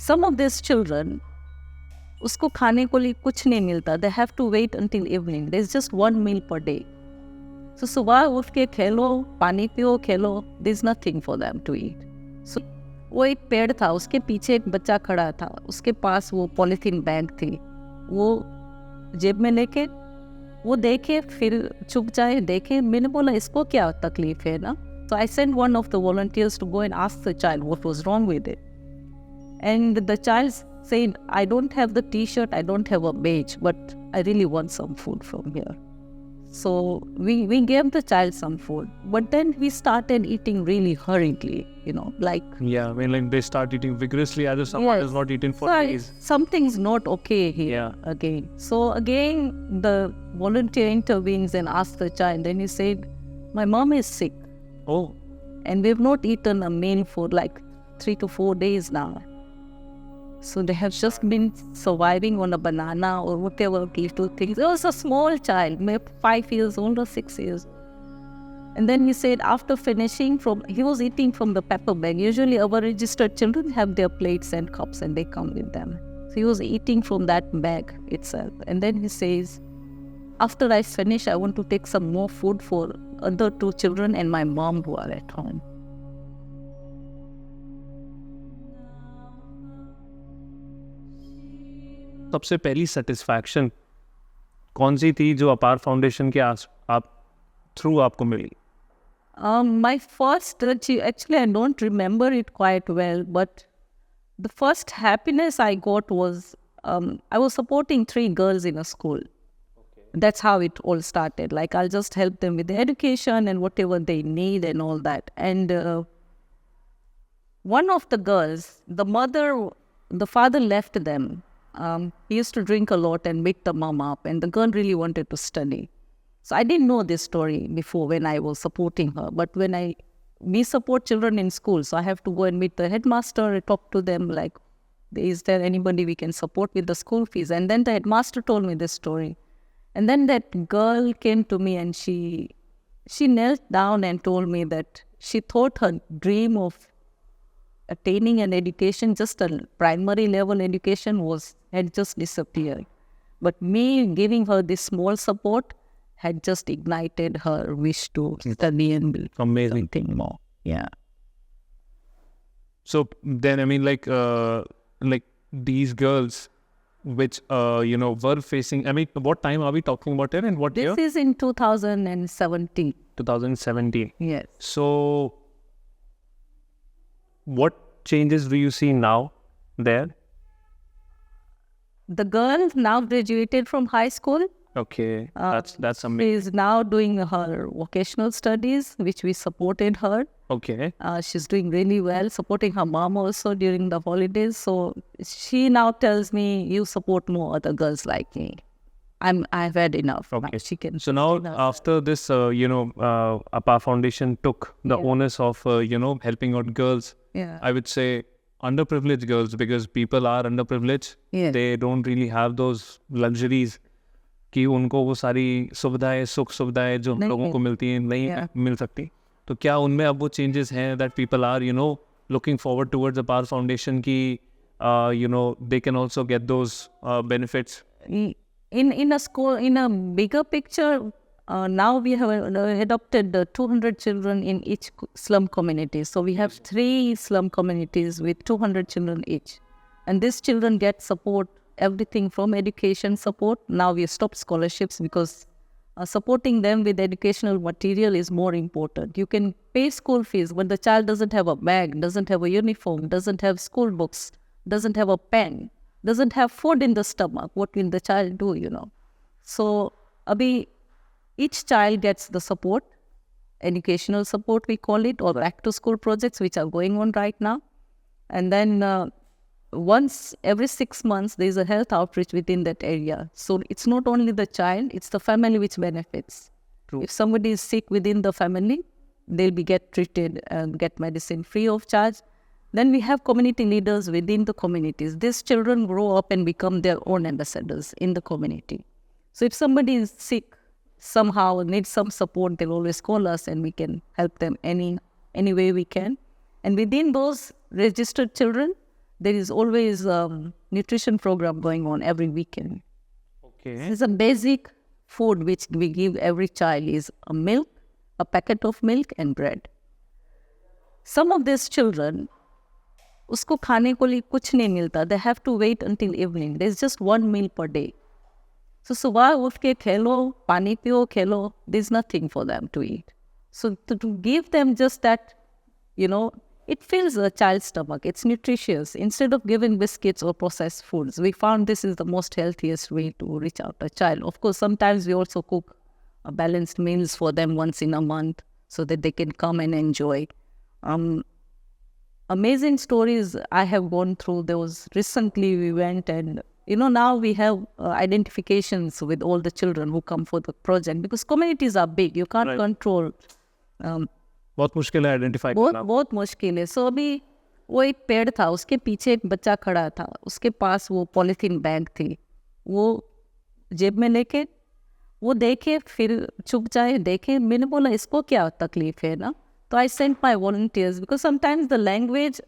some of these children, उसको खाने को लिए कुछ नहीं मिलता. They have to wait until evening. There's just one meal per day. So सुबह उठ के खेलो, पानी पियो, खेलो. There's nothing for them to eat. So वो एक पेड़ था, उसके पीछे एक बच्चा खड़ा था, उसके पास वो पॉलीथीन बैग थी, वो जेब में लेके वो देखे, फिर चुप जाए, देखे. मैंने बोला इसको क्या तकलीफ है ना. So I sent one of the volunteers to go and ask the child what was wrong with it. And the child said, I don't have the t-shirt, I don't have a badge, but I really want some food from here. So we gave the child some food, but then we started eating really hurriedly, like... Yeah, I mean, like they start eating vigorously as if someone has not eaten for days. Something's not okay here again. So again, the volunteer intervenes and asks the child, then he said, my mom is sick. Oh. And we've not eaten a meal for like 3 to 4 days now. So they have just been surviving on a banana or whatever little things. It was a small child, maybe 5 years old or 6 years. And then he said after finishing he was eating from the paper bag. Usually our registered children have their plates and cups and they come with them. So he was eating from that bag itself. And then he says, after I finish, I want to take some more food for other 2 children and my mom who are at home. सबसे पहली satisfaction कौन सी थी जो अपार foundation के आप through आपको मिली? My first, actually I don't remember it quite well, but the first happiness I got was I was supporting 3 girls in a school. Okay. That's how it all started. Like I'll just help them with the education and whatever they need and all that. And one of the girls, the father left them. He used to drink a lot and beat the mom up, and the girl really wanted to study. So I didn't know this story before when I was supporting her. But when we support children in school, so I have to go and meet the headmaster, talk to them like, is there anybody we can support with the school fees? And then the headmaster told me this story. And then that girl came to me and she knelt down and told me that she thought her dream of attaining an education, just a primary level education, had just disappeared. But me giving her this small support had just ignited her wish to study and build something more. Yeah. So then, I mean, like these girls, which were facing. I mean, what time are we talking about here, and what year? This is in 2017. 2017. Yes. So, what changes do you see now there? The girl now graduated from high school. Okay, that's amazing. She is now doing her vocational studies, which we supported her. Okay. She's doing really well, supporting her mom also during the holidays. So she now tells me, you support more other girls like me. I've had enough. Okay. Now she can. So now after this, APAR Foundation took the onus of, helping out girls. Yeah. I would say underprivileged girls, because people are underprivileged. Yeah. They don't really have those luxuries कि उनको वो सारी सुविधाएं, सुख सुविधाएं जो हम लोगों को मिलती हैं नहीं मिल सकती. तो क्या उनमें अब वो चेंजेस हैं that people are looking forward towards the APAR Foundation की they can also get those benefits? In a school, in a bigger picture, now we have adopted 200 children in each slum community. So we have 3 slum communities with 200 children each, and these children get support. Everything from education support. Now we stopped scholarships because supporting them with educational material is more important. You can pay school fees, but the child doesn't have a bag, doesn't have a uniform, doesn't have school books, doesn't have a pen, doesn't have food in the stomach. What will the child do, So, each child gets the support, educational support we call it, or back to school projects which are going on right now. And then once every 6 months, there is a health outreach within that area. So it's not only the child, it's the family which benefits. True. If somebody is sick within the family, they'll get treated and get medicine free of charge. Then we have community leaders within the communities. These children grow up and become their own ambassadors in the community. So if somebody is sick, somehow needs some support, they'll always call us and we can help them any way we can. And within those registered children, there is always nutrition program going on every weekend. Okay. It's a basic food which we give every child is a milk, a packet of milk and bread. Some of these children, उसको खाने को लिए कुछ नहीं मिलता. They have to wait until evening. There's just one meal per day. So सुबह उठ के खेलो, पानी पियो, खेलो. There's nothing for them to eat. So to give them just that, it fills a child's stomach. It's nutritious. Instead of giving biscuits or processed foods, we found this is the most healthiest way to reach out a child. Of course, sometimes we also cook balanced meals for them once in a month so that they can come and enjoy. Amazing stories I have gone through. There was recently we went and, now we have identifications with all the children who come for the project because communities are big. You can't control. बहुत मुश्किल है identify करना. बहुत मुश्किल है. सो अभी वो एक पेड़ था, उसके पीछे एक बच्चा खड़ा था, उसके पास वो पॉलीथीन बैग थी, वो जेब में लेके वो देखे फिर चुप जाए, देखे. मैंने बोला इसको क्या तकलीफ है ना. तो I sent my volunteers because sometimes the language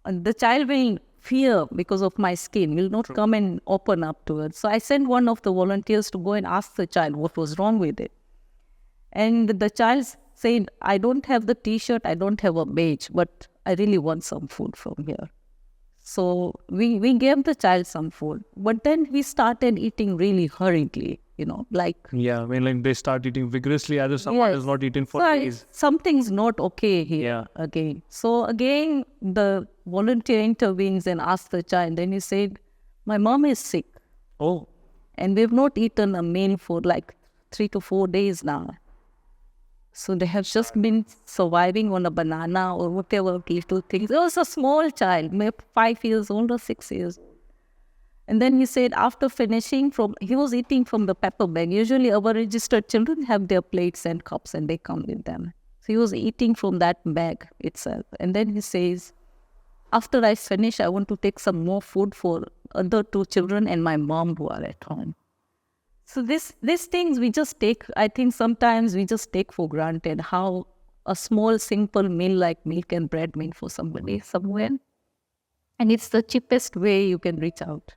the child will fear because of my skin will not come and open up to it. So I sent one of the volunteers to go and ask the child what was wrong with it. And the child said, I don't have the t-shirt, I don't have a badge, but I really want some food from here. So we gave the child some food, but then we started eating really hurriedly, like... Yeah, I mean, like they start eating vigorously as if someone is not eating for days. Something's not okay here again. So again, the volunteer intervenes and asks the child, then he said, my mom is sick. Oh. And we've not eaten a meal for like 3 to 4 days now. So they have just been surviving on a banana or whatever little things. It was a small child, maybe 5 years old or 6 years old. And then he said after finishing he was eating from the pepper bag. Usually our registered children have their plates and cups and they come with them. So he was eating from that bag itself. And then he says, after I finish, I want to take some more food for other 2 children and my mom who are at home. So these things we just take, I think sometimes we just take for granted how a small, simple meal like milk and bread mean for somebody somewhere. And it's the cheapest way you can reach out.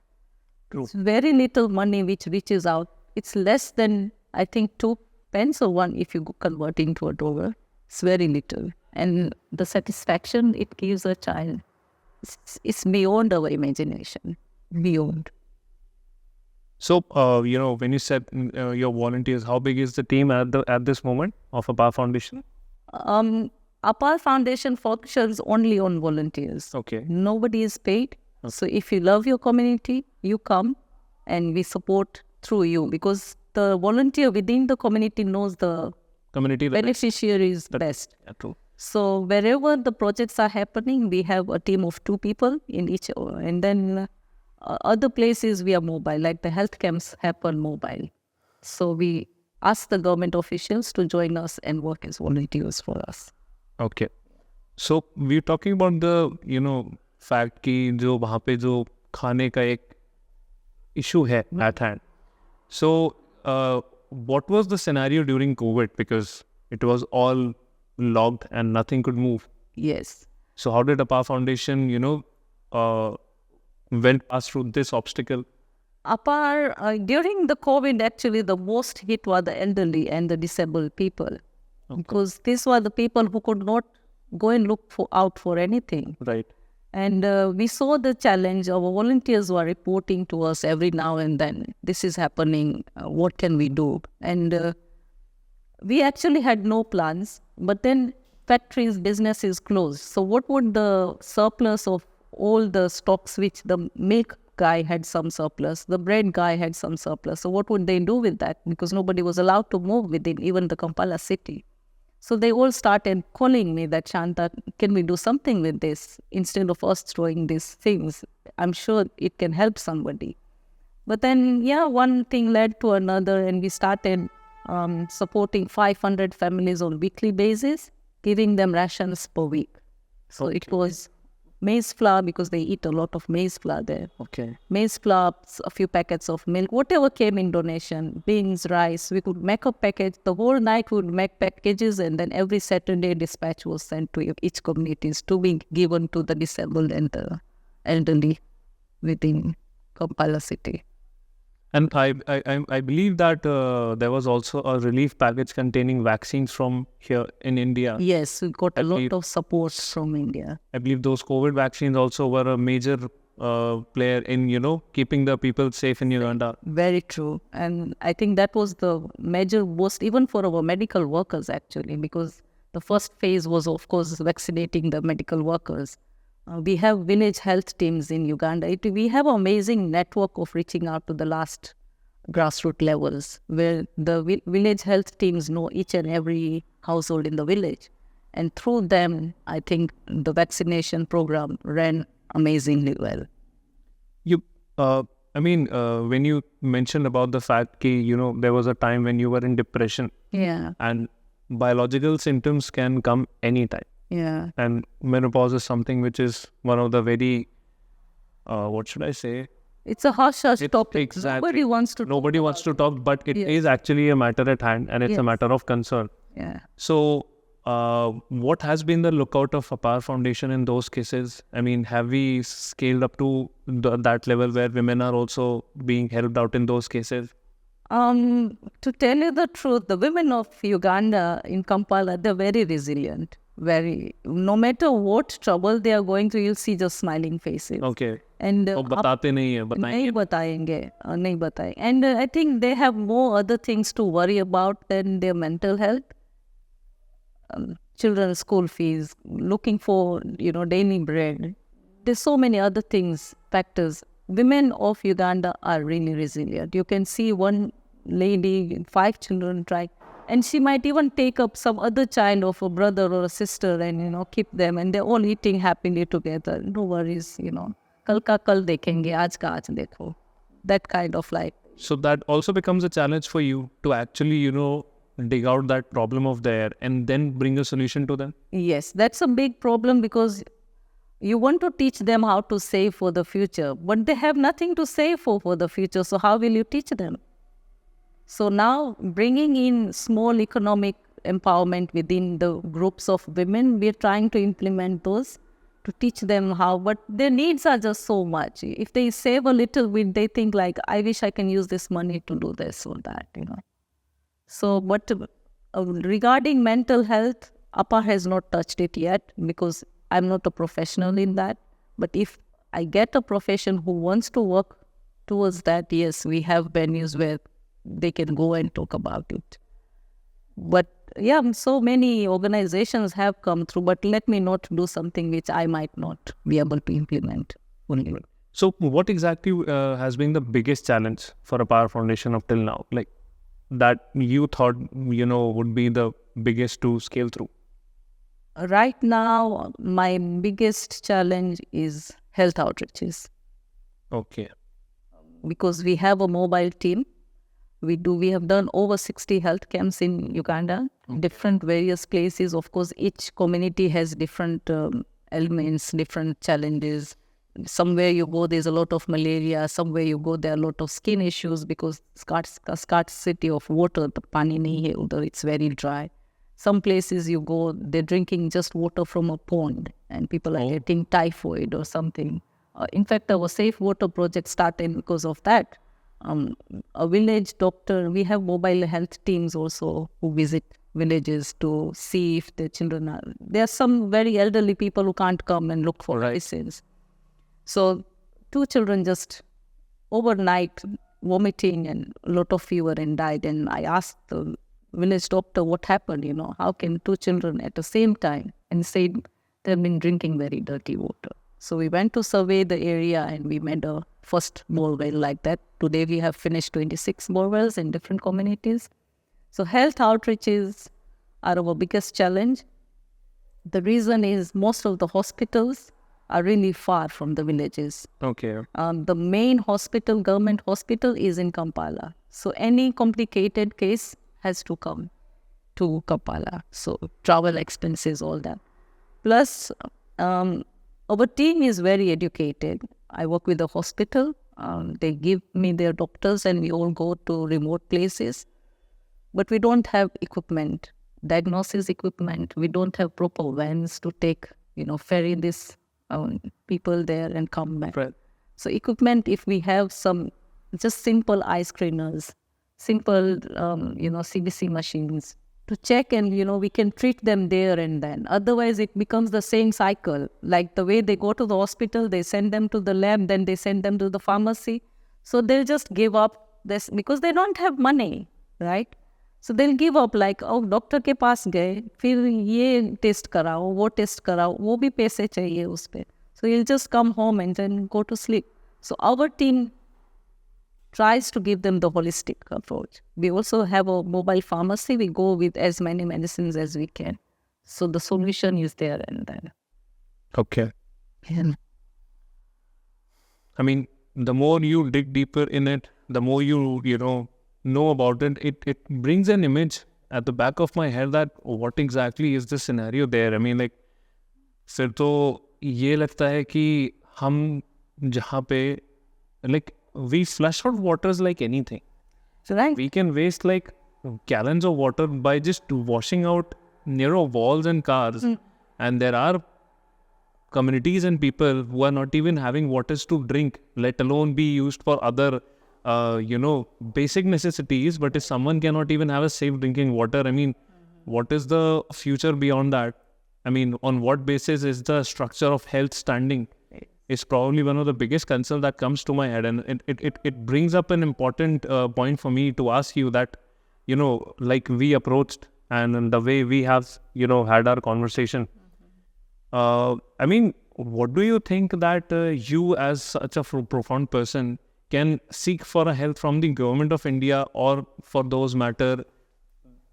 True. It's very little money which reaches out. It's less than, I think, 2 pence or 1 if you convert into a dollar. It's very little. And the satisfaction it gives a child, it's beyond our imagination. Beyond. So, when you said your volunteers, how big is the team at this moment of APAR Foundation? APAR Foundation functions only on volunteers. Okay. Nobody is paid. Okay. So if you love your community, you come and we support through you because the volunteer within the community knows the community beneficiaries best. Yeah, true. So wherever the projects are happening, we have a team of 2 people in each, and then other places we are mobile, like the health camps happen mobile. So we ask the government officials to join us and work as volunteers for us. Okay. So we're talking about the, fact कि जो वहाँ पे जो खाने का एक issue है at hand. So what was the scenario during COVID? Because it was all locked and nothing could move. Yes. So how did APAR Foundation, went past through this obstacle? APAR, during the COVID, actually, the most hit were the elderly and the disabled people. Okay. Because these were the people who could not go and look out for anything. Right. And we saw the challenge. Our volunteers were reporting to us every now and then, this is happening, what can we do? And we actually had no plans, but then factories, businesses closed. So what would the surplus of all the stocks, which the milk guy had some surplus, the bread guy had some surplus. So what would they do with that? Because nobody was allowed to move within even the Kampala city. So they all started calling me that, Shanta, can we do something with this? Instead of us throwing these things, I'm sure it can help somebody. But then, one thing led to another, and we started supporting 500 families on a weekly basis, giving them rations per week. So it was maize flour, because they eat a lot of maize flour there. Okay. Maize flour, a few packets of milk, whatever came in donation, beans, rice. We could make a package. The whole night we would make packages, and then every Saturday dispatch was sent to each communities to be given to the disabled and the elderly within Kampala city. And I believe that there was also a relief package containing vaccines from here in India. Yes, we got a lot believe- of support from India. I believe those COVID vaccines also were a major player in keeping the people safe in Uganda. Very true. And I think that was the major boost, even for our medical workers, actually, because the first phase was, of course, vaccinating the medical workers. We have village health teams in Uganda. We have an amazing network of reaching out to the last grassroots levels, where the village health teams know each and every household in the village. And through them, I think the vaccination program ran amazingly well. When you mentioned about the fact that there was a time when you were in depression, Yeah, and biological symptoms can come anytime. yeah. And menopause is something which is one of the very, what should I say? It's a hush It's topic. exactly- Nobody wants to. Nobody wants to talk, but it Yes. is actually a matter at hand, and it's a Yes. matter of concern. Yeah. So, what has been the lookout of APAR Foundation in those cases? I mean, have we scaled up to that level where women are also being helped out in those cases? To tell you the truth, the women of Uganda in Kampala, they're very resilient. No matter what trouble they are going through, you'll see just smiling faces. Okay. And वो बताते नहीं है, नहीं बताएंगे. बताएंगे, नहीं बताएंगे. And I think they have more other things to worry about than their mental health. Children's school fees, looking for daily bread. There's so many other factors. Women of Uganda are really resilient. You can see one lady with 5 children trying, and she might even take up some other child of a brother or a sister and keep them, and they're all eating happily together. No worries. Kal ka kal dekhenge, aaj ka aaj dekho. That kind of life. So that also becomes a challenge for you to actually, dig out that problem of theirs and then bring a solution to them. Yes, that's a big problem because you want to teach them how to save for the future, but they have nothing to save for the future. So how will you teach them? So now bringing in small economic empowerment within the groups of women, we're trying to implement those to teach them how, but their needs are just so much. If they save a little bit, they think like, I wish I can use this money to do this or that, So, but regarding mental health, APA has not touched it yet because I'm not a professional in that. But if I get a profession who wants to work towards that, yes, we have venues where they can go and talk about it. But yeah, so many organizations have come through, but let me not do something which I might not be able to implement only. So what exactly has been the biggest challenge for APAR Foundation up till now? Like that you thought, would be the biggest to scale through? Right now, my biggest challenge is health outreaches. Okay. Because we have a mobile team. We have done over 60 health camps in Uganda, different various places. Of course, each community has different elements, different challenges. Somewhere you go, there's a lot of malaria. Somewhere you go, there are a lot of skin issues because scarcity of water, the pani nahi hai udhar, it's very dry. Some places you go, they're drinking just water from a pond and people are getting typhoid or something. In fact, our Safe Water project started because of that. A village doctor, we have mobile health teams also who visit villages to see if the children are... There are some very elderly people who can't come and look for medicines. So 2 children just overnight vomiting and a lot of fever and died. And I asked the village doctor what happened, how can 2 children at the same time? And said they've been drinking very dirty water. So we went to survey the area and we made a first bore well like that. Today we have finished 26 bore wells in different communities. So health outreaches are our biggest challenge. The reason is most of the hospitals are really far from the villages. Okay. The main hospital, government hospital, is in Kampala. So any complicated case has to come to Kampala. So travel expenses, all that. Plus, our team is very educated. I work with the hospital. They give me their doctors and we all go to remote places. But we don't have equipment, diagnosis equipment. We don't have proper vans to take, ferry these people there and come back. Right. So equipment, if we have some just simple eye screeners, simple, CBC machines to check, and, we can treat them there and then. Otherwise, it becomes the same cycle. Like the way they go to the hospital, they send them to the lab, then they send them to the pharmacy. So they'll just give up this because they don't have money, right? So they'll give up, like, oh, doctor के पास गए, फिर ये test कराओ, वो test कराओ, वो भी पैसे चाहिए उस पे. So you'll just come home and then go to sleep. So our team tries to give them the holistic approach. We also have a mobile pharmacy. We go with as many medicines as we can. So the solution is there and then. Okay. Yeah. I mean, the more you dig deeper in it, the more you know about it. It brings an image at the back of my head that what exactly is the scenario there. I mean, like, फिर तो ये लगता है कि हम जहाँ पे, like, we flush out waters like anything. So right. We can waste like gallons of water by just washing out near walls and cars. And there are communities and people who are not even having waters to drink, let alone be used for other, basic necessities. But if someone cannot even have a safe drinking water, I mean, what is the future beyond that? I mean, on what basis is the structure of health standing? Is probably one of the biggest concerns that comes to my head. And it brings up an important point for me to ask you that, like we approached and the way we have, had our conversation. I mean, what do you think that you as such a profound person can seek for a help from the government of India, or for those matter,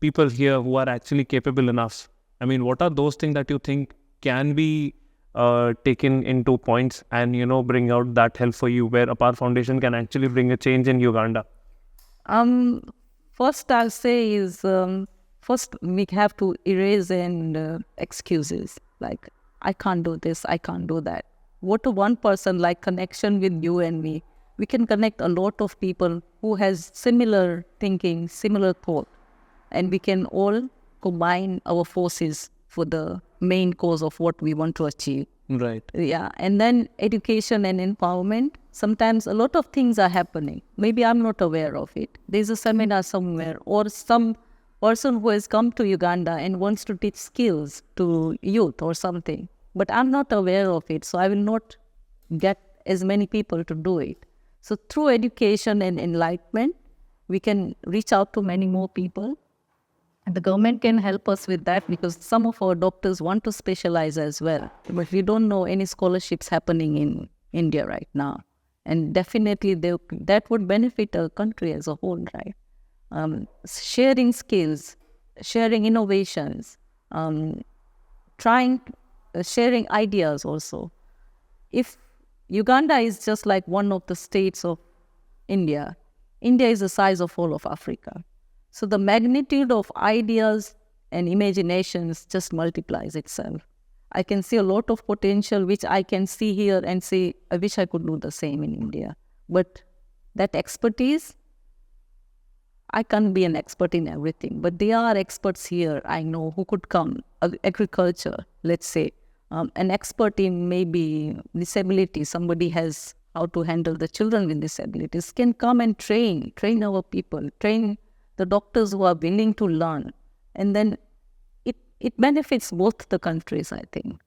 people here who are actually capable enough? I mean, what are those things that you think can be taken into points and, bring out that help for you, where APAR Foundation can actually bring a change in Uganda? First I'll say is, first we have to erase and excuses. Like, I can't do this, I can't do that. What to one person, like connection with you and me, we can connect a lot of people who has similar thinking, similar thought, and we can all combine our forces for the main cause of what we want to achieve. Right. Yeah. And then education and empowerment. Sometimes a lot of things are happening. Maybe I'm not aware of it. There's a seminar somewhere, or some person who has come to Uganda and wants to teach skills to youth or something. But I'm not aware of it. So I will not get as many people to do it. So through education and enlightenment, we can reach out to many more people. And the government can help us with that, because some of our doctors want to specialize as well. But we don't know any scholarships happening in India right now. And definitely that would benefit our country as a whole, right? Sharing skills, sharing innovations, sharing ideas also. If Uganda is just like one of the states of India, India is the size of all of Africa. So the magnitude of ideas and imaginations just multiplies itself. I can see a lot of potential which I can see here and say, I wish I could do the same in India. But that expertise, I can't be an expert in everything, but there are experts here I know who could come. Agriculture, let's say, an expert in maybe disability, somebody has how to handle the children with disabilities, can come and train our people, train the doctors who are willing to learn. And then it benefits both the countries, I think.